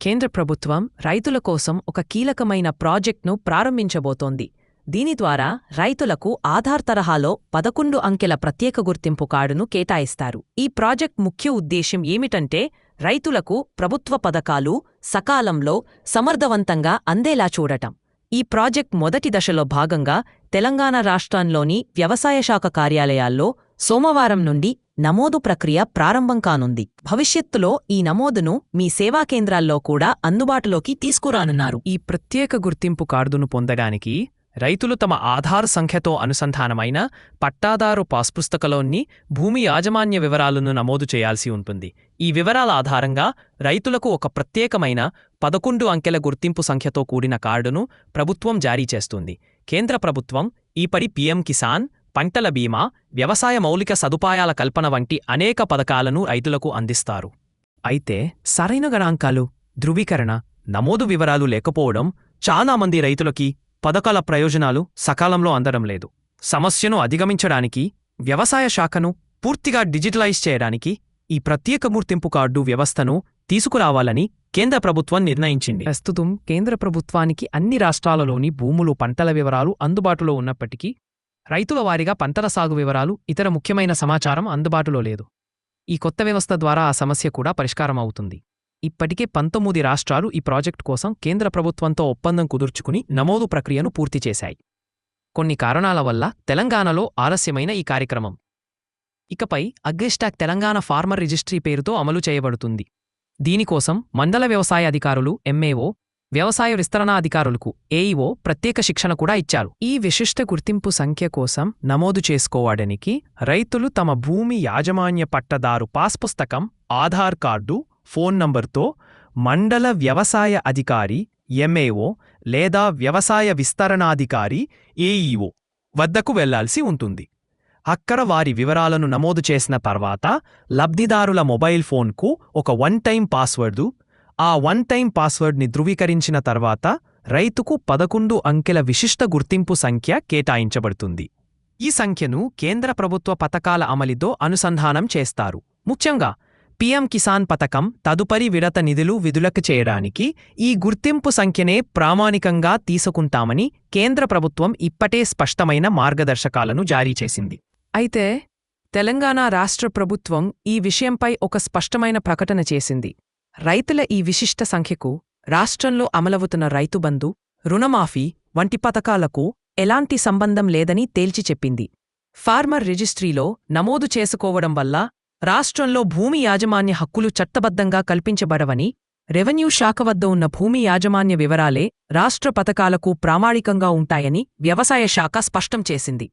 కేంద్ర ప్రభుత్వం రైతుల కోసం ఒక కీలకమైన ప్రాజెక్ట్ను ప్రారంభించబోతోంది. దీని ద్వారా రైతులకు ఆధార్ తరహాలో 11 అంకెల ప్రత్యేక గుర్తింపు కార్డును కేటాయిస్తారు. ఈ ప్రాజెక్ట్ ముఖ్య ఉద్దేశ్యం ఏమిటంటే రైతులకు ప్రభుత్వ పథకాలు సకాలంలో సమర్థవంతంగా అందేలా చూడటం. ఈ ప్రాజెక్ట్ మొదటి దశలో భాగంగా తెలంగాణ రాష్ట్రంలోని వ్యవసాయ శాఖ కార్యాలయాల్లో సోమవారం నుండి నమోదు ప్రక్రియ ప్రారంభం కానుంది. భవిష్యత్తులో ఈ నమోదును మీ సేవా కేంద్రాల్లో కూడా అందుబాటులోకి తీసుకురానున్నారు. ఈ ప్రత్యేక గుర్తింపు కార్డును పొందడానికి రైతులు తమ ఆధార్ సంఖ్యతో అనుసంధానమైన పట్టాదారు పాస్ పుస్తకంలోని భూమి యాజమాన్య వివరాలను నమోదు చేయాల్సి ఉంటుంది. ఈ వివరాల ఆధారంగా రైతులకు ఒక ప్రత్యేకమైన 11 అంకెల గుర్తింపు సంఖ్యతో కూడిన కార్డును ప్రభుత్వం జారీ చేస్తుంది. కేంద్ర ప్రభుత్వం ఈపడి పీఎం కిసాన్, పంటల బీమా, వ్యవసాయ మౌలిక సదుపాయాల కల్పన వంటి అనేక పథకాలను రైతులకు అందిస్తారు. అయితే సరైన గణాంకాలు, ధృవీకరణ, నమోదు వివరాలు లేకపోవడం చాలా మంది రైతులకి పథకాల ప్రయోజనాలు సకాలంలో అందడం లేదు. సమస్యను అధిగమించడానికి వ్యవసాయ శాఖను పూర్తిగా డిజిటలైజ్ చేయడానికి ఈ ప్రత్యేక గుర్తింపు కార్డు వ్యవస్థను తీసుకురావాలని కేంద్ర ప్రభుత్వం నిర్ణయించింది. ప్రస్తుతం కేంద్ర ప్రభుత్వానికి అన్ని రాష్ట్రాలలోని భూములు, పంటల వివరాలు అందుబాటులో ఉన్నప్పటికీ రైతుల వారీగా పంటల సాగు వివరాలు, ఇతర ముఖ్యమైన సమాచారం అందుబాటులో లేదు. ఈ కొత్త వ్యవస్థ ద్వారా ఆ సమస్య కూడా పరిష్కారం అవుతుంది. ఇప్పటికే 19 రాష్ట్రాలు ఈ ప్రాజెక్టు కోసం కేంద్ర ప్రభుత్వంతో ఒప్పందం కుదుర్చుకుని నమోదు ప్రక్రియను పూర్తి చేశాయి. కొన్ని కారణాల వల్ల తెలంగాణలో ఆలస్యమైన ఈ కార్యక్రమం ఇకపై అగ్రిస్టాక్ తెలంగాణ ఫార్మర్ రిజిస్ట్రీ పేరుతో అమలు చేయబడుతుంది. దీనికోసం మండల వ్యవసాయ అధికారులు ఎంఏఓ, వ్యవసాయ విస్తరణ అధికారులకు ఏఈఓ ప్రత్యేక శిక్షణ కూడా ఇచ్చారు. ఈ విశిష్ట గుర్తింపు సంఖ్య కోసం నమోదు చేసుకోవడానికి రైతులు తమ భూమి యాజమాన్య పట్టదారు పాస్ పుస్తకం, ఆధార్ కార్డు, ఫోన్ నంబర్తో మండల వ్యవసాయ అధికారి ఎంఏఓ లేదా వ్యవసాయ విస్తరణాధికారి ఏఈఓ వద్దకు వెళ్లాల్సి ఉంటుంది. అక్కడ వారి వివరాలను నమోదు చేసిన తర్వాత లబ్ధిదారుల మొబైల్ ఫోన్కు ఒక వన్ టైం పాస్వర్డు, ఆ వన్ టైం పాస్వర్డ్ని ధృవీకరించిన తర్వాత రైతుకు 11 అంకెల విశిష్ట గుర్తింపు సంఖ్య కేటాయించబడుతుంది. ఈ సంఖ్యను కేంద్ర ప్రభుత్వ పథకాల అమలుతో అనుసంధానం చేస్తారు. ముఖ్యంగా పీఎం కిసాన్ పథకం తదుపరి విడత నిధులు విధులకు చేయడానికి ఈ గుర్తింపు సంఖ్యనే ప్రామాణికంగా తీసుకుంటామని కేంద్ర ప్రభుత్వం ఇప్పటే స్పష్టమైన మార్గదర్శకాలను జారీ చేసింది. అయితే తెలంగాణ రాష్ట్ర ప్రభుత్వం ఈ విషయంపై ఒక స్పష్టమైన ప్రకటన చేసింది. రైతుల ఈ విశిష్ట సంఖ్యకు రాష్ట్రంలో అమలవుతున్న రైతుబంధు, రుణమాఫీ వంటి పథకాలకు ఎలాంటి సంబంధం లేదని తేల్చి చెప్పింది. ఫార్మర్ రిజిస్ట్రీలో నమోదు చేసుకోవడం వల్ల రాష్ట్రంలో భూమి యాజమాన్య హక్కులు చట్టబద్ధంగా కల్పించబడవని, రెవెన్యూ శాఖ వద్ద ఉన్న భూమి యాజమాన్య వివరాలే రాష్ట్ర పథకాలకు ప్రామాణికంగా ఉంటాయని వ్యవసాయ శాఖ స్పష్టం చేసింది.